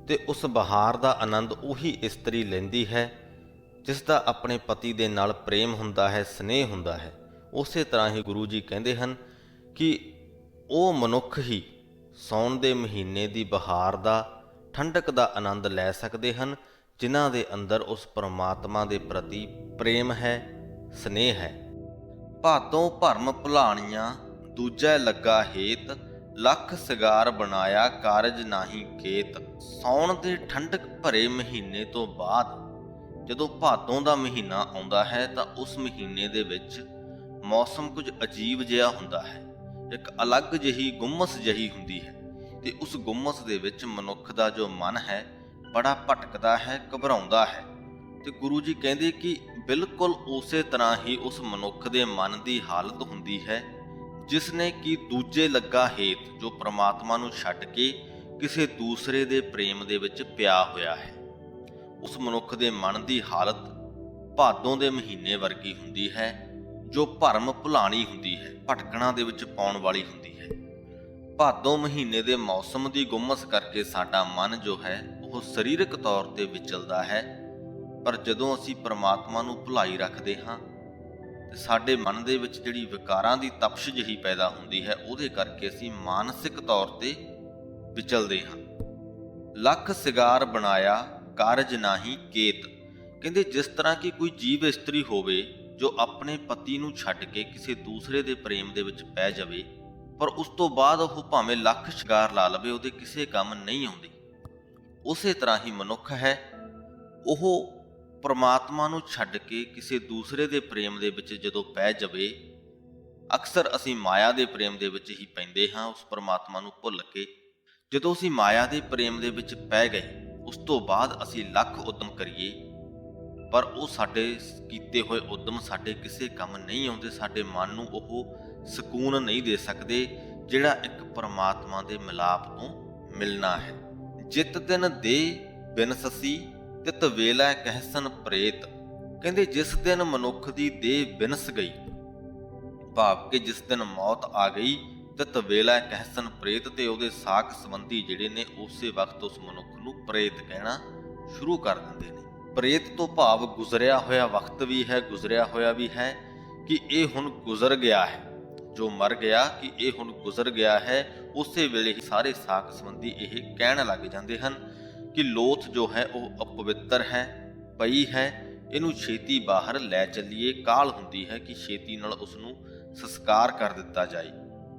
Speaker 2: ਤੇ ਉਸ ਬਹਾਰ ਦਾ ਆਨੰਦ ਉਹੀ ਇਸਤਰੀ ਲੈਂਦੀ ਹੈ ਜਿਸ ਦਾ ਆਪਣੇ ਪਤੀ ਦੇ ਨਾਲ ਪ੍ਰੇਮ ਹੁੰਦਾ ਹੈ, ਸਨੇਹ ਹੁੰਦਾ ਹੈ। ਉਸੇ ਤਰ੍ਹਾਂ ਹੀ ਗੁਰੂ ਜੀ ਕਹਿੰਦੇ ਹਨ ਕਿ ਉਹ ਮਨੁੱਖ ਹੀ ਸਾਉਣ ਦੇ ਮਹੀਨੇ ਦੀ ਬਹਾਰ ਦਾ, ਠੰਡਕ ਦਾ ਆਨੰਦ ਲੈ ਸਕਦੇ ਹਨ, ਜਿਨ੍ਹਾਂ ਦੇ ਅੰਦਰ ਉਸ ਪਰਮਾਤਮਾ ਦੇ ਪ੍ਰਤੀ ਪ੍ਰੇਮ ਹੈ, ਸਨੇਹ ਹੈ। ਭਾਦੋਂ ਭਰਮ ਭੁਲਾਣੀਆਂ, ਦੂਜੈ ਲੱਗਾ ਹੇਤ, ਲੱਖ ਸਿਗਾਰ ਬਣਾਇਆ ਕਾਰਜ ਨਾਹੀ ਖੇਤ। ਸਾਉਣ ਦੇ ਠੰਡਕ ਭਰੇ ਮਹੀਨੇ ਤੋਂ ਬਾਅਦ ਜਦੋਂ ਭਾਦੋਂ ਦਾ ਮਹੀਨਾ ਆਉਂਦਾ ਹੈ ਤਾਂ ਉਸ ਮਹੀਨੇ ਦੇ ਵਿੱਚ ਮੌਸਮ ਕੁਝ ਅਜੀਬ ਜਿਹਾ ਹੁੰਦਾ ਹੈ, ਇੱਕ ਅਲੱਗ ਜਿਹੀ ਗੁੰਮਸ ਜਿਹੀ ਹੁੰਦੀ ਹੈ, ਤੇ ਉਸ ਗੁੰਮਸ ਦੇ ਵਿੱਚ ਮਨੁੱਖ ਦਾ ਜੋ ਮਨ ਹੈ ਬੜਾ ਭਟਕਦਾ ਹੈ, ਘਬਰਾਉਂਦਾ ਹੈ। ਤੇ ਗੁਰੂ ਜੀ ਕਹਿੰਦੇ ਕਿ ਬਿਲਕੁਲ ਉਸੇ ਤਰ੍ਹਾਂ ਹੀ ਉਸ ਮਨੁੱਖ ਦੇ ਮਨ ਦੀ ਹਾਲਤ ਹੁੰਦੀ ਹੈ ਜਿਸ ਨੇ ਕਿ ਦੂਜੇ ਲੱਗਾ ਹੇਤ, ਜੋ ਪ੍ਰਮਾਤਮਾ ਨੂੰ ਛੱਡ ਕੇ ਕਿਸੇ ਦੂਸਰੇ ਦੇ ਪ੍ਰੇਮ ਦੇ ਵਿੱਚ ਪਿਆ ਹੋਇਆ ਹੈ। ਉਸ ਮਨੁੱਖ ਦੇ ਮਨ ਦੀ ਹਾਲਤ ਭਾਦੋਂ ਦੇ ਮਹੀਨੇ ਵਰਗੀ ਹੁੰਦੀ ਹੈ, ਜੋ ਭਰਮ ਭੁਲਾਣੀ ਹੁੰਦੀ ਹੈ, ਭਟਕਣਾ ਦੇ ਵਿੱਚ ਪਾਉਣ ਵਾਲੀ ਹੁੰਦੀ ਹੈ। ਭਾਦੋਂ ਮਹੀਨੇ ਦੇ ਮੌਸਮ ਦੀ ਗੁੰਮਸ ਕਰਕੇ ਸਾਡਾ ਮਨ ਜੋ ਹੈ ਉਹ ਸਰੀਰਕ ਤੌਰ ਤੇ ਵਿਚਲਦਾ ਹੈ, ਪਰ ਜਦੋਂ ਅਸੀਂ ਪ੍ਰਮਾਤਮਾ ਨੂੰ ਭੁਲਾਈ ਰੱਖਦੇ ਹਾਂ ਤੇ ਸਾਡੇ ਮਨ ਦੇ ਵਿੱਚ ਜਿਹੜੀ ਵਿਕਾਰਾਂ ਦੀ ਤਪਸ਼ ਜਿਹੀ ਪੈਦਾ ਹੁੰਦੀ ਹੈ, ਉਹਦੇ ਕਰਕੇ ਅਸੀਂ ਮਾਨਸਿਕ ਤੌਰ ਤੇ ਵਿਚਲਦੇ ਹਾਂ। ਲੱਖ ਸਿਗਾਰ ਬਣਾਇਆ ਕਾਰਜ ਨਾਹੀ ਕੇਤ। ਕਹਿੰਦੇ ਜਿਸ ਤਰ੍ਹਾਂ ਕਿ ਕੋਈ ਜੀਵ ਇਸਤਰੀ ਹੋਵੇ ਜੋ ਆਪਣੇ ਪਤੀ ਨੂੰ ਛੱਡ ਕੇ ਕਿਸੇ ਦੂਸਰੇ ਦੇ ਪ੍ਰੇਮ ਦੇ ਵਿੱਚ ਪੈ ਜਾਵੇ, ਪਰ ਉਸ ਤੋਂ ਬਾਅਦ ਉਹ ਭਾਵੇਂ ਲੱਖ ਸ਼ਿੰਗਾਰ ਲਾ ਲਵੇ, ਉਹਦੇ ਕਿਸੇ ਕੰਮ ਨਹੀਂ ਆਉਂਦੀ। ਉਸੇ ਤਰ੍ਹਾਂ ਹੀ ਮਨੁੱਖ ਹੈ, ਉਹ ਪਰਮਾਤਮਾ ਨੂੰ ਛੱਡ ਕੇ ਕਿਸੇ ਦੂਸਰੇ ਦੇ ਪ੍ਰੇਮ ਦੇ ਵਿੱਚ ਜਦੋਂ ਪੈ ਜਾਵੇ, ਅਕਸਰ ਅਸੀਂ ਮਾਇਆ ਦੇ ਪ੍ਰੇਮ ਦੇ ਵਿੱਚ ਹੀ ਪੈਂਦੇ ਹਾਂ, ਉਸ ਪਰਮਾਤਮਾ ਨੂੰ ਭੁੱਲ ਕੇ। ਜਦੋਂ ਅਸੀਂ ਮਾਇਆ ਦੇ ਪ੍ਰੇਮ ਦੇ ਵਿੱਚ ਪੈ ਗਏ, ਉਸ ਤੋਂ ਬਾਅਦ ਅਸੀਂ ਲੱਖ ਉਦਮ ਕਰੀਏ, ਪਰ ਉਹ ਸਾਡੇ ਕੀਤੇ ਹੋਏ ਉਦਮ ਸਾਡੇ ਕਿਸੇ ਕੰਮ ਨਹੀਂ ਆਉਂਦੇ। ਸਾਡੇ ਮਨ ਨੂੰ ਉਹ ਸਕੂਨ ਨਹੀਂ ਦੇ ਸਕਦੇ ਜਿਹੜਾ ਇੱਕ ਪਰਮਾਤਮਾ ਦੇ ਮਿਲਾਪ ਤੋਂ ਮਿਲਣਾ ਹੈ। ਜਿਤ ਦਿਨ ਦੇ ਬਿਨਸਸੀ ਤਿਤ ਵੇਲਾ ਕਹਿਸਨ ਪ੍ਰੇਤ। ਕਹਿੰਦੇ ਜਿਸ ਦਿਨ ਮਨੁੱਖ ਦੀ ਦੇਹ ਬਿਨਸ ਗਈ, ਭਾਵ ਕਿ ਜਿਸ ਦਿਨ ਮੌਤ ਆ ਗਈ, ਤਿਤ ਵੇਲਾ ਕਹਿਸਨ ਪ੍ਰੇਤ, ਤੇ ਉਹਦੇ ਸਾਕ ਸੰਬੰਧੀ ਜਿਹੜੇ ਨੇ ਉਸੇ ਵਕਤ ਉਸ ਮਨੁੱਖ ਨੂੰ ਪ੍ਰੇਤ ਕਹਿਣਾ ਸ਼ੁਰੂ ਕਰ ਦਿੰਦੇ ਨੇ। ਪ੍ਰੇਤ ਤੋਂ ਭਾਵ ਗੁਜ਼ਰਿਆ ਹੋਇਆ ਵਕਤ ਵੀ ਹੈ, ਗੁਜ਼ਰਿਆ ਹੋਇਆ ਵੀ ਹੈ ਕਿ ਇਹ ਹੁਣ ਗੁਜ਼ਰ ਗਿਆ ਹੈ। ਜੋ ਮਰ ਗਿਆ ਕਿ ਇਹ ਹੁਣ ਗੁਜ਼ਰ ਗਿਆ ਹੈ, ਉਸੇ ਵੇਲੇ ਹੀ ਸਾਰੇ ਸਾਕ ਸੰਬੰਧੀ ਇਹ ਕਹਿਣ ਲੱਗ ਜਾਂਦੇ ਹਨ ਕਿ ਲੋਥ ਜੋ ਹੈ ਉਹ ਅਪਵਿੱਤਰ ਹੈ, ਪਈ ਹੈ, ਇਹਨੂੰ ਛੇਤੀ ਬਾਹਰ ਲੈ ਚੱਲੀਏ। ਕਾਹਲ ਹੁੰਦੀ ਹੈ ਕਿ ਛੇਤੀ ਨਾਲ ਉਸ ਨੂੰ ਸੰਸਕਾਰ ਕਰ ਦਿੱਤਾ ਜਾਏ।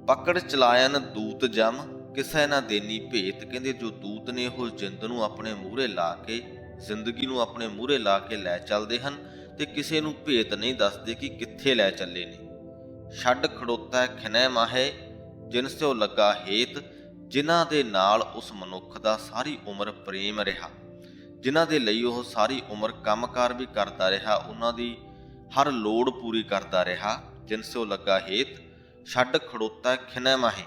Speaker 2: ਪਕੜ ਚਲਾਇਨ ਦੂਤ ਜਮ ਕਿਸੇ ਨਾ ਦੇਨੀ ਭੇਤ। ਕਹਿੰਦੇ ਜੋ ਦੂਤ ਨੇ ਉਹ ਜਿੰਦ ਨੂੰ ਆਪਣੇ ਮੂਹਰੇ ਲਾ ਕੇ, ਜ਼ਿੰਦਗੀ ਨੂੰ ਆਪਣੇ ਮੂਹਰੇ ਲਾ ਕੇ ਲੈ ਚੱਲਦੇ ਹਨ ਤੇ ਕਿਸੇ ਨੂੰ ਭੇਤ ਨਹੀਂ ਦੱਸਦੇ ਕਿ ਕਿੱਥੇ ਲੈ ਚੱਲੇ ਨੇ। ਛੱਡ ਖੜੋਤਾ ਖਿਨੈ ਮਾਹੇ ਜਿਨ ਸਿਓ ਲੱਗਾ ਹੇਤ। ਜਿਨ੍ਹਾਂ ਦੇ ਨਾਲ ਉਸ ਮਨੁੱਖ ਦਾ ਸਾਰੀ ਉਮਰ ਪ੍ਰੇਮ ਰਿਹਾ, ਜਿਨ੍ਹਾਂ ਦੇ ਲਈ ਉਹ ਸਾਰੀ ਉਮਰ ਕੰਮਕਾਰ ਵੀ ਕਰਦਾ ਰਿਹਾ, ਉਹਨਾਂ ਦੀ ਹਰ ਲੋੜ ਪੂਰੀ ਕਰਦਾ ਰਿਹਾ। ਜਿਨ ਸਿਓ ਲੱਗਾ ਹੇਤ ਛੱਡ ਖੜੋਤਾ ਖਿਨੈ ਮਾਹੇ।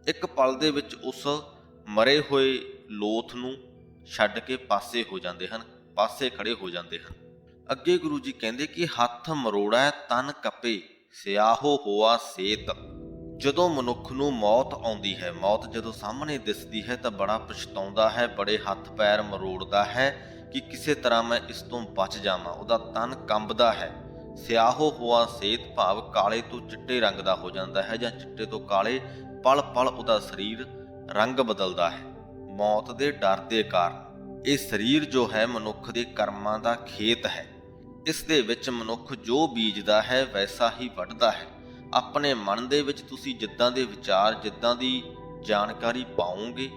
Speaker 2: ਇੱਕ ਪਲ ਦੇ ਵਿੱਚ ਉਸ ਮਰੇ ਹੋਏ ਲੋਥ ਨੂੰ ਛੱਡ ਕੇ ਪਾਸੇ ਹੋ ਜਾਂਦੇ ਹਨ, ਪਾਸੇ ਖੜੇ ਹੋ ਜਾਂਦੇ ਹਨ। ਅੱਗੇ ਗੁਰੂ ਜੀ ਕਹਿੰਦੇ ਕਿ ਹੱਥ ਮਰੋੜਾ ਤਨ ਕੱਪੇ ਸਿਆਹੋ ਹੋਆ ਸੇਤ। ਜਦੋਂ ਮਨੁੱਖ ਨੂੰ ਮੌਤ ਆਉਂਦੀ ਹੈ, ਮੌਤ ਜਦੋਂ ਸਾਹਮਣੇ ਦਿਸਦੀ ਹੈ ਤਾਂ ਬੜਾ ਪਛਤਾਉਂਦਾ ਹੈ, ਬੜੇ ਹੱਥ ਪੈਰ ਮਰੋੜਦਾ ਹੈ ਕਿ ਕਿਸੇ ਤਰ੍ਹਾਂ ਮੈਂ ਇਸ ਤੋਂ ਬਚ ਜਾਵਾਂ। ਉਹਦਾ ਤਨ ਕੰਬਦਾ ਹੈ। ਸਿਆਹੋ ਹੋਆ ਸੇਤ ਭਾਵ ਕਾਲੇ ਤੋਂ ਚਿੱਟੇ ਰੰਗ ਦਾ ਹੋ ਜਾਂਦਾ ਹੈ, ਜਾਂ ਚਿੱਟੇ ਤੋਂ ਕਾਲੇ। ਪਲ ਪਲ ਉਹਦਾ ਸਰੀਰ ਰੰਗ ਬਦਲਦਾ ਹੈ ਮੌਤ ਦੇ ਡਰ ਦੇ ਕਾਰਨ। ਇਹ ਸਰੀਰ ਜੋ ਹੈ ਮਨੁੱਖ ਦੇ ਕਰਮਾਂ ਦਾ ਖੇਤ ਹੈ। ਇਸ ਦੇ ਵਿੱਚ ਮਨੁੱਖ ਜੋ ਬੀਜਦਾ ਹੈ ਵੈਸਾ ਹੀ ਵੱਢਦਾ ਹੈ। ਆਪਣੇ ਮਨ ਦੇ ਵਿੱਚ ਤੁਸੀਂ ਜਿੱਦਾਂ ਦੇ ਵਿਚਾਰ, ਜਿੱਦਾਂ ਦੀ ਜਾਣਕਾਰੀ ਪਾਓਗੇ,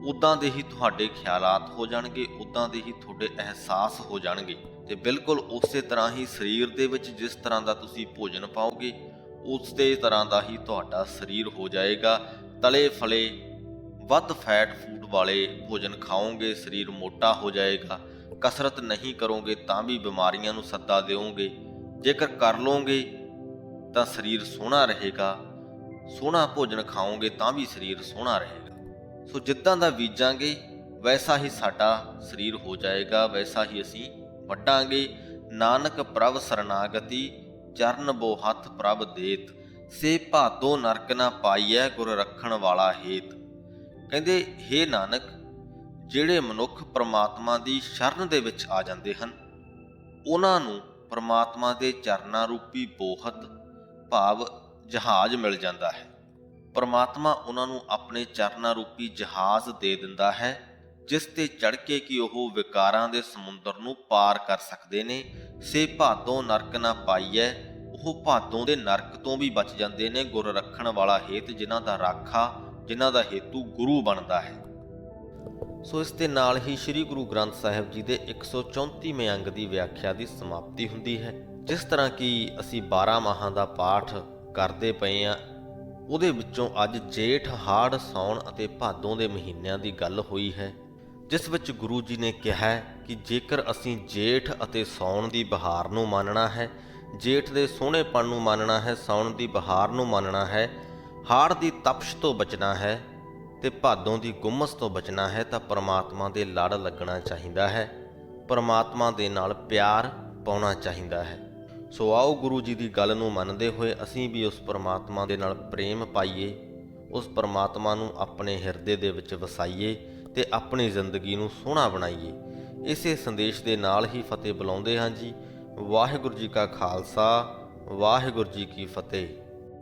Speaker 2: ਉੱਦਾਂ ਦੇ ਹੀ ਤੁਹਾਡੇ ਖਿਆਲਾਤ ਹੋ ਜਾਣਗੇ, ਉੱਦਾਂ ਦੇ ਹੀ ਤੁਹਾਡੇ ਅਹਿਸਾਸ ਹੋ ਜਾਣਗੇ। ਤੇ ਬਿਲਕੁਲ ਉਸੇ ਤਰ੍ਹਾਂ ਹੀ ਸਰੀਰ ਦੇ ਵਿੱਚ ਜਿਸ ਤਰ੍ਹਾਂ ਦਾ ਤੁਸੀਂ ਭੋਜਨ ਪਾਓਗੇ, ਉਸੇ ਤਰ੍ਹਾਂ ਦਾ ਹੀ ਤੁਹਾਡਾ ਸਰੀਰ ਹੋ ਜਾਏਗਾ। ਤਲੇ ਫਲੇ ਵੱਧ ਫੈਟ ਫੂਡ ਵਾਲੇ ਭੋਜਨ ਖਾਓਗੇ, ਸਰੀਰ ਮੋਟਾ ਹੋ ਜਾਏਗਾ। ਕਸਰਤ ਨਹੀਂ ਕਰੋਗੇ ਤਾਂ ਵੀ ਬਿਮਾਰੀਆਂ ਨੂੰ ਸੱਦਾ ਦਿਓਗੇ। ਜੇਕਰ ਕਰ ਲਓਗੇ ਤਾਂ ਸਰੀਰ ਸੋਹਣਾ ਰਹੇਗਾ। ਸੋਹਣਾ ਭੋਜਨ ਖਾਓਗੇ ਤਾਂ ਵੀ ਸਰੀਰ ਸੋਹਣਾ ਰਹੇਗਾ। ਸੋ ਜਿੱਦਾਂ ਦਾ ਬੀਜਾਂਗੇ ਵੈਸਾ ਹੀ ਸਾਡਾ ਸਰੀਰ ਹੋ ਜਾਏਗਾ, ਵੈਸਾ ਹੀ ਅਸੀਂ ਵੱਢਾਂਗੇ। ਨਾਨਕ ਪ੍ਰਭ ਸਰਨਾਗਤੀ ਚਰਨ ਬੋ ਹੱਥ ਪ੍ਰਭ ਦੇਤ। ਸੇ ਭਾਦੋ ਨਰਕ ਨਾ ਪਾਈਐ ਗੁਰ ਰੱਖਣ ਵਾਲਾ ਹੇਤ। ਕਹਿੰਦੇ ਹੇ ਨਾਨਕ, ਜਿਹੜੇ ਮਨੁੱਖ ਪ੍ਰਮਾਤਮਾ ਦੀ ਸ਼ਰਨ ਦੇ ਵਿੱਚ ਆ ਜਾਂਦੇ ਹਨ, ਉਹਨਾਂ ਨੂੰ ਪ੍ਰਮਾਤਮਾ ਦੇ ਚਰਨਾਂ ਰੂਪੀ ਬੋਹਤ ਭਾਵ ਜਹਾਜ਼ ਮਿਲ ਜਾਂਦਾ ਹੈ। ਪ੍ਰਮਾਤਮਾ ਉਹਨਾਂ ਨੂੰ ਆਪਣੇ ਚਰਨਾਂ ਰੂਪੀ ਜਹਾਜ਼ ਦੇ ਦਿੰਦਾ ਹੈ, ਜਿਸ ਤੇ ਚੜ੍ਹ ਕੇ ਕਿ ਉਹ ਵਿਕਾਰਾਂ ਦੇ ਸਮੁੰਦਰ ਨੂੰ ਪਾਰ ਕਰ ਸਕਦੇ ਨੇ। ਸੇ ਭਾਦੋਂ ਨਰਕ ਨਾ ਪਾਈਐ, ਉਹ ਭਾਦੋਂ ਦੇ ਨਰਕ ਤੋਂ ਵੀ ਬਚ ਜਾਂਦੇ ਨੇ। ਗੁਰ ਰੱਖਣ ਵਾਲਾ ਹੇਤ, ਜਿਨ੍ਹਾਂ ਦਾ ਰਾਖਾ, ਜਿਨ੍ਹਾਂ ਦਾ ਹੇਤੂ ਗੁਰੂ ਬਣਦਾ ਹੈ। ਸੋ ਇਸ ਦੇ ਨਾਲ ਹੀ ਸ੍ਰੀ ਗੁਰੂ ਗ੍ਰੰਥ ਸਾਹਿਬ ਜੀ ਦੇ 134ਵੇਂ ਅੰਗ ਦੀ ਵਿਆਖਿਆ ਦੀ ਸਮਾਪਤੀ ਹੁੰਦੀ ਹੈ। ਜਿਸ ਤਰ੍ਹਾਂ ਕਿ ਅਸੀਂ 12 ਮਾਹਾਂ ਦਾ ਪਾਠ ਕਰਦੇ ਪਏ ਹਾਂ, ਉਹਦੇ ਵਿੱਚੋਂ ਅੱਜ ਜੇਠ, ਹਾੜ, ਸਾਉਣ ਅਤੇ ਭਾਦੋਂ ਦੇ ਮਹੀਨਿਆਂ ਦੀ ਗੱਲ ਹੋਈ ਹੈ, ਜਿਸ ਵਿੱਚ ਗੁਰੂ ਜੀ ਨੇ ਕਿਹਾ ਕਿ ਜੇਕਰ ਅਸੀਂ ਜੇਠ ਅਤੇ ਸਾਉਣ ਦੀ ਬਹਾਰ ਨੂੰ ਮੰਨਣਾ ਹੈ, ਜੇਠ ਦੇ ਸੋਹਣੇਪਣ ਨੂੰ ਮੰਨਣਾ ਹੈ, ਸਾਉਣ ਦੀ ਬਹਾਰ ਨੂੰ ਮੰਨਣਾ ਹੈ, ਹਾੜ ਦੀ ਤਪਸ਼ ਤੋਂ ਬਚਣਾ ਹੈ ਤੇ ਭਾਦੋਂ ਦੀ ਗੁੰਮਸ ਤੋਂ ਬਚਣਾ ਹੈ, ਤਾਂ ਪਰਮਾਤਮਾ ਦੇ ਲੜ ਲੱਗਣਾ ਚਾਹੀਦਾ ਹੈ, ਪਰਮਾਤਮਾ ਦੇ ਨਾਲ ਪਿਆਰ ਪਾਉਣਾ ਚਾਹੀਦਾ ਹੈ। ਸੋ ਆਓ ਗੁਰੂ ਜੀ ਦੀ ਗੱਲ ਨੂੰ ਮੰਨਦੇ ਹੋਏ ਅਸੀਂ ਵੀ ਉਸ ਪਰਮਾਤਮਾ ਦੇ ਨਾਲ ਪ੍ਰੇਮ ਪਾਈਏ, ਉਸ ਪਰਮਾਤਮਾ ਨੂੰ ਆਪਣੇ ਹਿਰਦੇ ਦੇ ਵਿੱਚ ਵਸਾਈਏ ਤੇ ਆਪਣੀ ਜ਼ਿੰਦਗੀ ਨੂੰ ਸੋਹਣਾ ਬਣਾਈਏ। ਇਸੇ ਸੰਦੇਸ਼ ਦੇ ਨਾਲ ਹੀ ਫਤਿਹ ਬੁਲਾਉਂਦੇ ਹਾਂ ਜੀ। ਵਾਹਿਗੁਰੂ ਜੀ ਕਾ ਖਾਲਸਾ, ਵਾਹਿਗੁਰੂ ਜੀ ਕੀ ਫਤਿਹ।